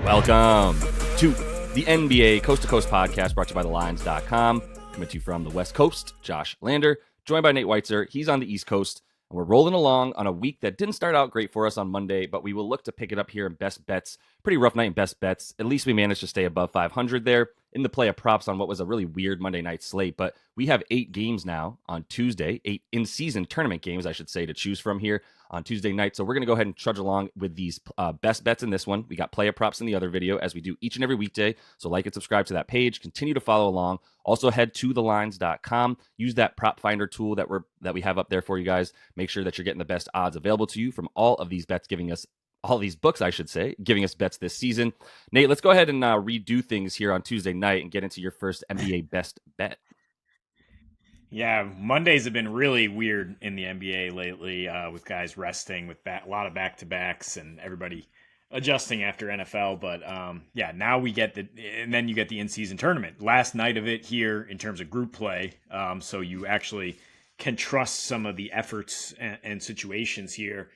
Welcome to the NBA Coast to Coast podcast brought to you by thelines.com. Coming to you from the West Coast, Josh Lander, joined by Nate Weitzer. He's on the East Coast, and we're rolling along on a week that didn't start out great for us on Monday, but we will look to pick it up here in best bets. Pretty rough night in best bets. At least we managed to stay above 500 there in the play of props on what was a really weird Monday night slate. But we have 8 games now on Tuesday, 8 in-season tournament games, I should say, to choose from here on Tuesday night. So we're going to go ahead and trudge along with these best bets in this one. We got player props in the other video, as we do each and every weekday. So like and subscribe to that page. Continue to follow along. Also head to thelines.com. Use that prop finder tool that we have up there for you guys. Make sure that you're getting the best odds available to you from all of these bets, all these books, I should say, giving us bets this season. Nate, let's go ahead and redo things here on Tuesday night and get into your first NBA best bet. Yeah, Mondays have been really weird in the NBA lately with guys resting, with a lot of back-to-backs and everybody adjusting after NFL. But now we get and then you get the in-season tournament. Last night of it here in terms of group play, so you actually can trust some of the efforts and situations here.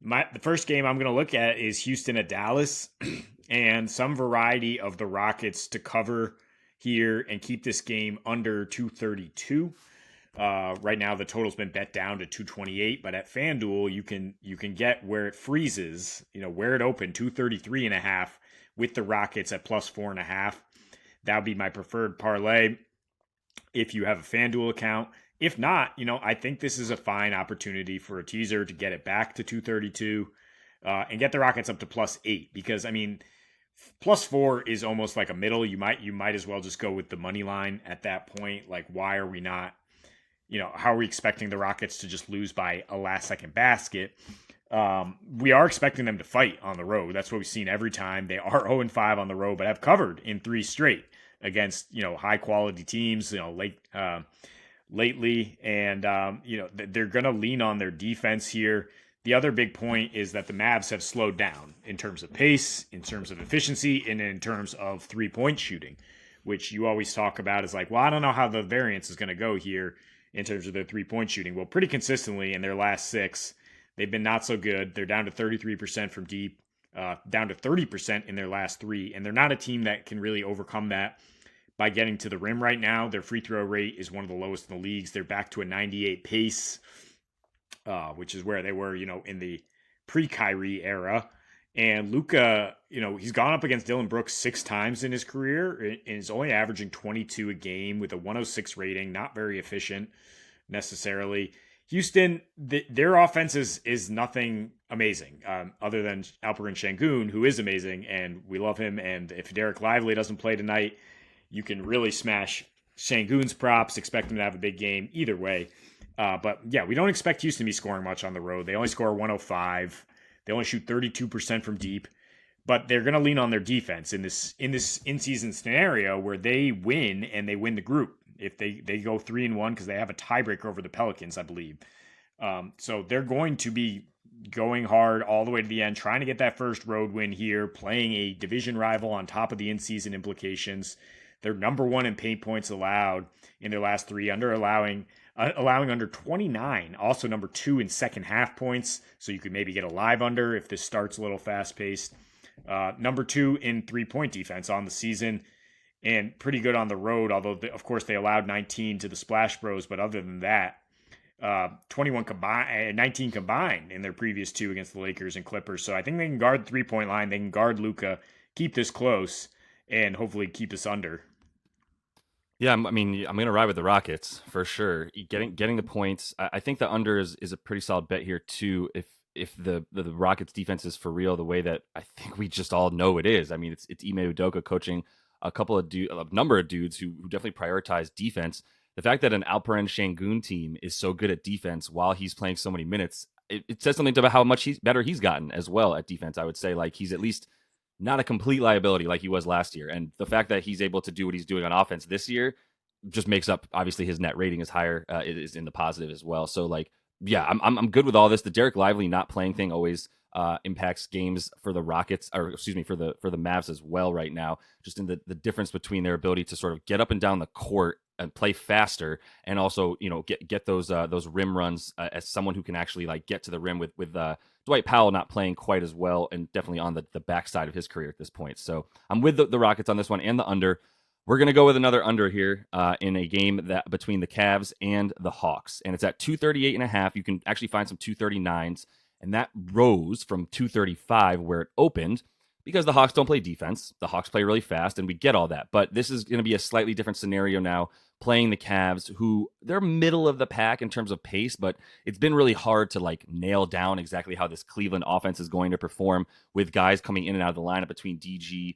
The first game I'm going to look at is Houston at Dallas and some variety of the Rockets to cover here and keep this game under 232. Right now the total's been bet down to 228, but at FanDuel you can get where it freezes, where it opened 233.5 with the Rockets at plus 4.5. That would be my preferred parlay if you have a FanDuel account. If not, I think this is a fine opportunity for a teaser to get it back to 232 and get the Rockets up to plus 8, because plus 4 is almost like a middle. You might as well just go with the money line at that point. Like, why are we not? How are we expecting the Rockets to just lose by a last-second basket? We are expecting them to fight on the road. That's what we've seen every time. They are 0-5 on the road, but have covered in 3 straight against, high-quality teams, lately. And, they're going to lean on their defense here. The other big point is that the Mavs have slowed down in terms of pace, in terms of efficiency, and in terms of three-point shooting, which you always talk about as like, well, I don't know how the variance is going to go here in terms of their three-point shooting. Well, pretty consistently in their last 6, they've been not so good. They're down to 33% from deep, down to 30% in their last 3, and they're not a team that can really overcome that by getting to the rim right now. Their free throw rate is one of the lowest in the leagues. They're back to a 98 pace, which is where they were, in the pre-Kyrie era. And Luka, he's gone up against Dylan Brooks 6 times in his career and is only averaging 22 a game with a 106 rating, not very efficient necessarily. Houston, their offense is nothing amazing other than Alperen Sengun, who is amazing, and we love him. And if Derek Lively doesn't play tonight, you can really smash Sengun's props, expect him to have a big game either way. But yeah, we don't expect Houston to be scoring much on the road. They only score 105. They only shoot 32% from deep, but they're going to lean on their defense in this in-season scenario where they win and they win the group. If they go 3-1 because they have a tiebreaker over the Pelicans, I believe. So they're going to be going hard all the way to the end, trying to get that first road win here, playing a division rival on top of the in-season implications. They're number 1 in paint points allowed in their last 3, allowing under 29, also number 2 in second half points. So you could maybe get a live under if this starts a little fast paced. Number 2 in 3-point defense on the season, and pretty good on the road. Although of course they allowed 19 to the Splash Bros, but other than that, 21 combined, 19 combined in their previous 2 against the Lakers and Clippers. So I think they can guard the 3-point line. They can guard Luka, keep this close, and hopefully keep this under. Yeah, I'm going to ride with the Rockets for sure. Getting the points. I think the under is a pretty solid bet here too. If the Rockets defense is for real, the way that I think we just all know it is. It's Ime Udoka coaching a number of dudes who definitely prioritize defense. The fact that an Alperen Sengun team is so good at defense while he's playing so many minutes, it says something about how much better he's gotten as well at defense. I would say like he's at least not a complete liability like he was last year. And the fact that he's able to do what he's doing on offense this year just makes up, obviously his net rating is higher, it is in the positive as well. So like, yeah, I'm good with all this. The Derek Lively not playing thing always impacts games for the Rockets, or excuse me, for the Mavs as well right now, just in the difference between their ability to sort of get up and down the court play faster, and also get those rim runs as someone who can actually like get to the rim with Dwight Powell not playing quite as well, and definitely on the backside of his career at this point. So I'm with the Rockets on this one and the under. We're going to go with another under here in a game that between the Cavs and the Hawks, and it's at 238.5. You can actually find some 239s, and that rose from 235 where it opened because the Hawks don't play defense. The Hawks play really fast, and we get all that. But this is going to be a slightly different scenario now, playing the Cavs, who they're middle of the pack in terms of pace, but it's been really hard to like nail down exactly how this Cleveland offense is going to perform with guys coming in and out of the lineup between DG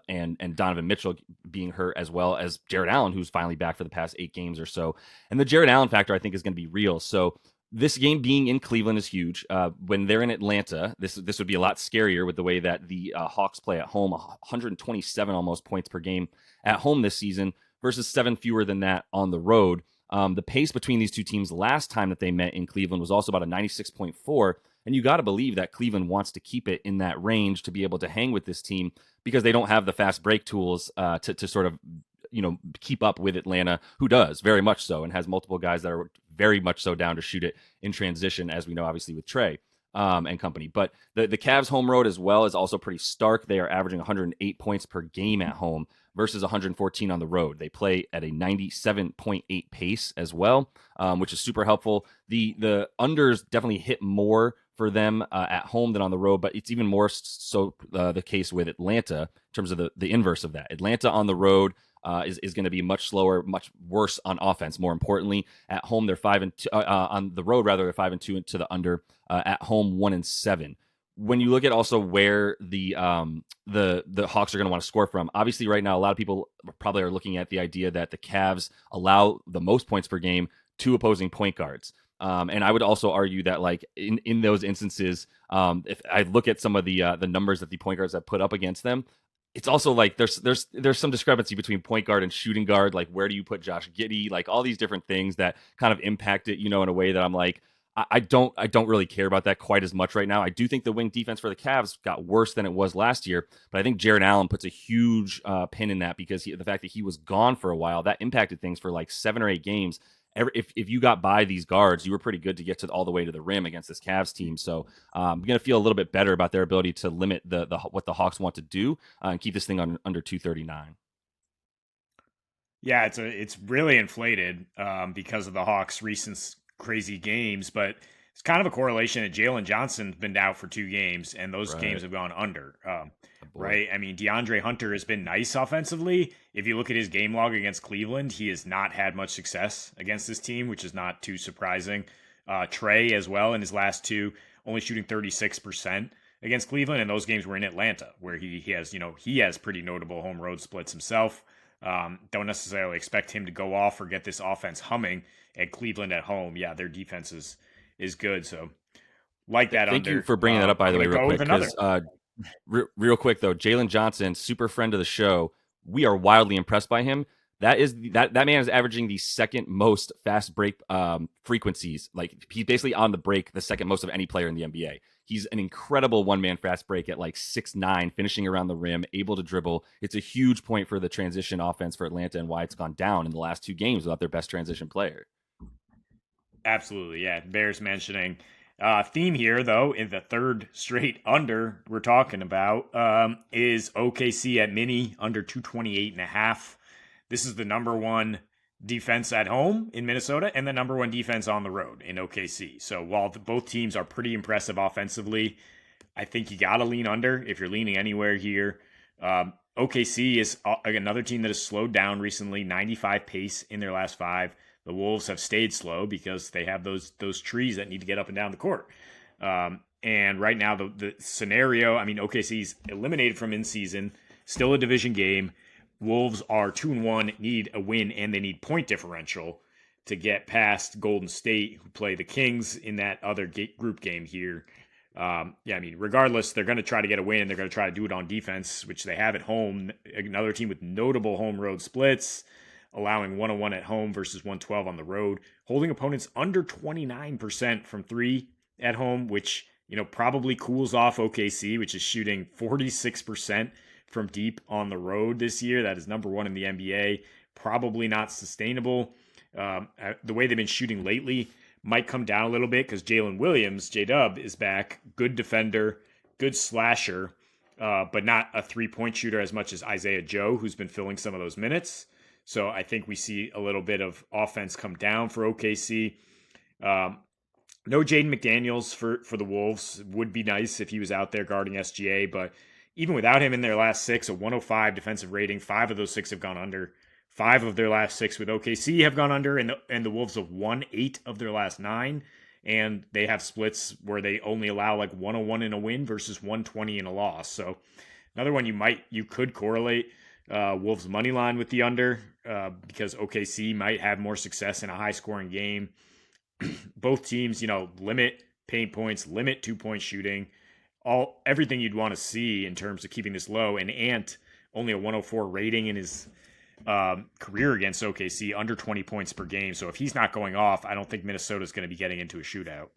and Donovan Mitchell being hurt, as well as Jared Allen, who's finally back for the past 8 games or so. And the Jared Allen factor, I think, is going to be real. So this game being in Cleveland is huge. When they're in Atlanta, this would be a lot scarier with the way that the Hawks play at home, 127 almost points per game at home this season versus 7 fewer than that on the road. The pace between these two teams last time that they met in Cleveland was also about a 96.4. And you got to believe that Cleveland wants to keep it in that range to be able to hang with this team, because they don't have the fast break tools to sort of keep up with Atlanta, who does very much so and has multiple guys that are very much so down to shoot it in transition, as we know, obviously, with Trey and company. But the Cavs home road as well is also pretty stark. They are averaging 108 points per game at home versus 114 on the road. They play at a 97.8 pace as well, which is super helpful. The unders definitely hit more for them at home than on the road, but it's even more so the case with Atlanta in terms of the inverse of that. Atlanta on the road is going to be much slower, much worse on offense. More importantly, at home they're 5-2. On the road, rather, they're 5-2 to the under. At home, 1-7. When you look at also where the Hawks are going to want to score from, obviously right now a lot of people probably are looking at the idea that the Cavs allow the most points per game to opposing point guards. And I would also argue that, like in those instances, if I look at some of the numbers that the point guards have put up against them, it's also like there's some discrepancy between point guard and shooting guard. Like, where do you put Josh Giddey? Like, all these different things that kind of impact it, in a way that I'm like, I don't really care about that quite as much right now. I do think the wing defense for the Cavs got worse than it was last year, but I think Jared Allen puts a huge pin in that, because the fact that he was gone for a while, that impacted things for like 7 or 8 games. If you got by these guards, you were pretty good to get to all the way to the rim against this Cavs team. So I'm going to feel a little bit better about their ability to limit the what the Hawks want to do and keep this thing under 239. Yeah, it's really inflated because of the Hawks' recent crazy games, but it's kind of a correlation that Jalen Johnson's been out for 2 games, and those games have gone under. Right? I mean, DeAndre Hunter has been nice offensively. If you look at his game log against Cleveland, he has not had much success against this team, which is not too surprising. Trey as well in his last 2, only shooting 36% against Cleveland, and those games were in Atlanta, where he has pretty notable home road splits himself. Don't necessarily expect him to go off or get this offense humming at Cleveland at home. Yeah, their defense is good, so like that. Thank you for bringing that up, by the way, real quick. Because real quick though, Jalen Johnson, super friend of the show, we are wildly impressed by him. That man is averaging the second most fast break frequencies. Like, he's basically on the break the second most of any player in the NBA. He's an incredible one-man fast break at like 6'9", finishing around the rim, able to dribble. It's a huge point for the transition offense for Atlanta and why it's gone down in the last 2 games without their best transition player. Absolutely, yeah. Bears mentioning. Theme here, though, in the 3rd straight under we're talking about is OKC at mini under 228.5. This is the number 1 defense at home in Minnesota and the number 1 defense on the road in OKC. So while both teams are pretty impressive offensively, I think you got to lean under if you're leaning anywhere here. OKC is another team that has slowed down recently, 95 pace in their last 5. The Wolves have stayed slow because they have those trees that need to get up and down the court. And right now, the scenario, I mean, OKC's eliminated from in-season, still a division game. Wolves are 2-1, need a win, and they need point differential to get past Golden State, who play the Kings in that other group game here. I mean, regardless, they're going to try to get a win. They're going to try to do it on defense, which they have at home. Another team with notable home road splits, allowing 101 at home versus 112 on the road, holding opponents under 29% from 3 at home, which, probably cools off OKC, which is shooting 46% from deep on the road this year. That is number 1 in the NBA. probably not sustainable. The way they've been shooting lately might come down a little bit because Jalen Williams, J-Dub, is back. Good defender, good slasher, but not a three-point shooter as much as Isaiah Joe, who's been filling some of those minutes. So I think we see a little bit of offense come down for OKC. No Jaden McDaniels for the Wolves. Would be nice if he was out there guarding SGA, but even without him in their last 6, a 105 defensive rating, 5 of those 6 have gone under. 5 of their last 6 with OKC have gone under, and the Wolves have won 8 of their last 9, and they have splits where they only allow like 101 in a win versus 120 in a loss. So another one you could correlate Wolves money line with the under because OKC might have more success in a high scoring game. Both teams, limit paint points, limit 2-point shooting, everything you'd want to see in terms of keeping this low. And Ant only a 104 rating in his career against OKC, under 20 points per game. So if he's not going off, I don't think Minnesota's going to be getting into a shootout.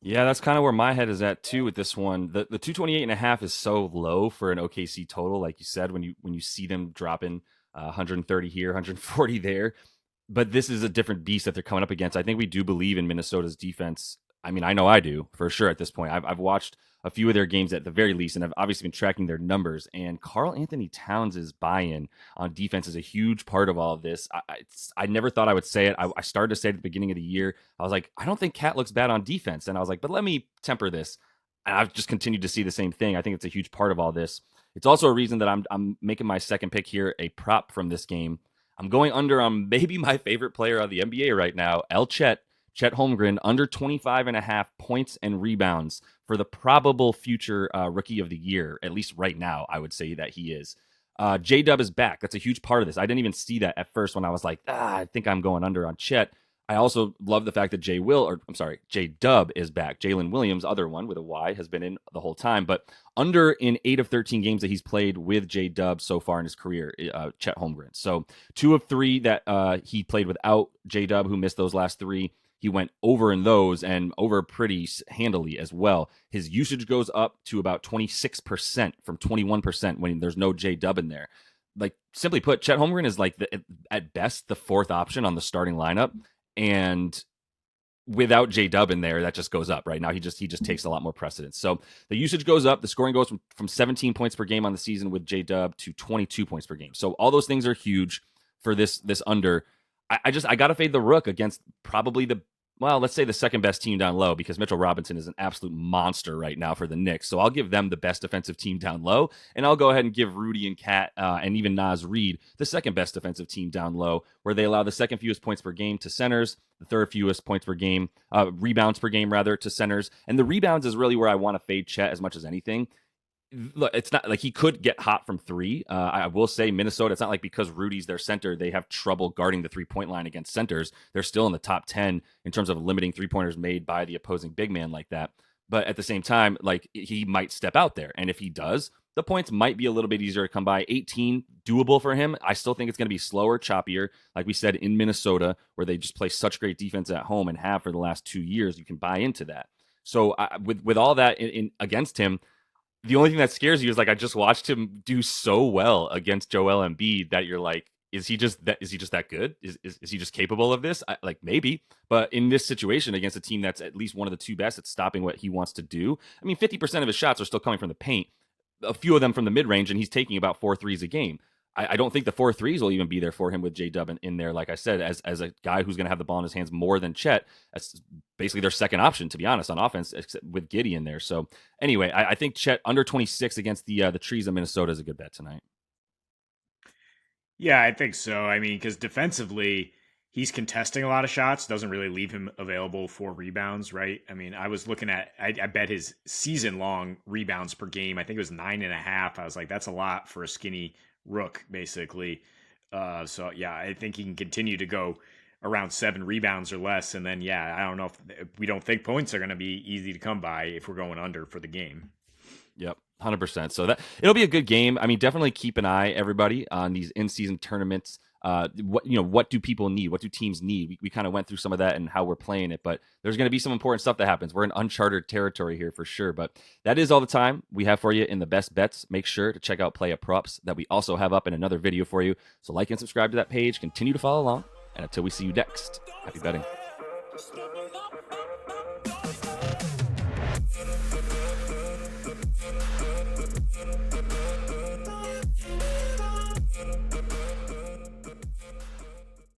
Yeah, that's kind of where my head is at too with this one. The 228.5 is so low for an OKC total, like you said, when you see them dropping 130 here, 140 there. But this is a different beast that they're coming up against. I think we do believe in Minnesota's defense. I mean, I know I do for sure at this point. I've watched a few of their games at the very least, and I've obviously been tracking their numbers. And Karl Anthony Towns' buy-in on defense is a huge part of all of this. I never thought I would say it. I started to say it at the beginning of the year. I was like, I don't think Cat looks bad on defense. And I was like, but let me temper this. And I've just continued to see the same thing. I think it's a huge part of all this. It's also a reason that I'm making my second pick here a prop from this game. I'm going under on maybe my favorite player on the NBA right now, Chet Holmgren, under 25.5 points and rebounds for the probable future rookie of the year. At least right now, I would say that he is. J-Dub is back. That's a huge part of this. I didn't even see that at first when I was like, I think I'm going under on Chet. I also love the fact that J-Dub is back. Jalen Williams, other one with a Y, has been in the whole time, but under in 8 of 13 games that he's played with J-Dub so far in his career, Chet Holmgren. So 2 of 3 that he played without J-Dub, who missed those last 3. He went over in those and over pretty handily as well. His usage goes up to about 26% from 21% when there's no J-Dub in there. Like, simply put, Chet Holmgren is like at best the 4th option on the starting lineup. And without J-Dub in there, that just goes up right now. He just takes a lot more precedence. So the usage goes up. The scoring goes from 17 points per game on the season with J-Dub to 22 points per game. So all those things are huge for this under. I got to fade the Rook against probably let's say the second best team down low, because Mitchell Robinson is an absolute monster right now for the Knicks. So I'll give them the best defensive team down low, and I'll go ahead and give Rudy and Cat and even Naz Reid the second best defensive team down low, where they allow the second fewest points per game to centers, the third fewest points per game, rebounds per game rather, to centers. And the rebounds is really where I want to fade Chet as much as anything. Look, it's not like he could get hot from 3. I will say Minnesota, it's not like because Rudy's their center, they have trouble guarding the 3-point line against centers. They're still in the top 10 in terms of limiting 3-pointers made by the opposing big man like that. But at the same time, like, he might step out there. And if he does, the points might be a little bit easier to come by. 18, doable for him. I still think it's going to be slower, choppier. Like we said, in Minnesota, where they just play such great defense at home and have for the last 2 years, you can buy into that. So with all that in against him, the only thing that scares you is, like, I just watched him do so well against Joel Embiid that you're like, is he just that good? Is he just capable of this? Maybe. But in this situation against a team that's at least one of the 2 best at stopping what he wants to do, I mean, 50% of his shots are still coming from the paint, a few of them from the mid-range, and he's taking about 4 threes a game. I don't think the 4 threes will even be there for him with J-Dub in there, like I said, as a guy who's going to have the ball in his hands more than Chet. That's basically their second option, to be honest, on offense, except with Giddey in there. So anyway, I think Chet under 26 against the Trees of Minnesota is a good bet tonight. Yeah, I think so. I mean, because defensively, he's contesting a lot of shots, doesn't really leave him available for rebounds, right? I mean, I was looking at, I bet his season-long rebounds per game, I think it was 9.5. I was like, that's a lot for a skinny Rook, basically. So yeah, I think he can continue to go around 7 rebounds or less. And then, yeah, I don't know if we don't think points are going to be easy to come by if we're going under for the game. Yep. 100%. So that it'll be a good game. I mean, definitely keep an eye, everybody, on these in-season tournaments. what do people need? What do teams need? We kind of went through some of that and how we're playing it, but there's going to be some important stuff that happens. We're in uncharted territory here for sure, but that is all the time we have for you in the best bets. Make sure to check out Play At Props that we also have up in another video for you. So like and subscribe to that page. Continue to follow along, and until we see you next, happy betting.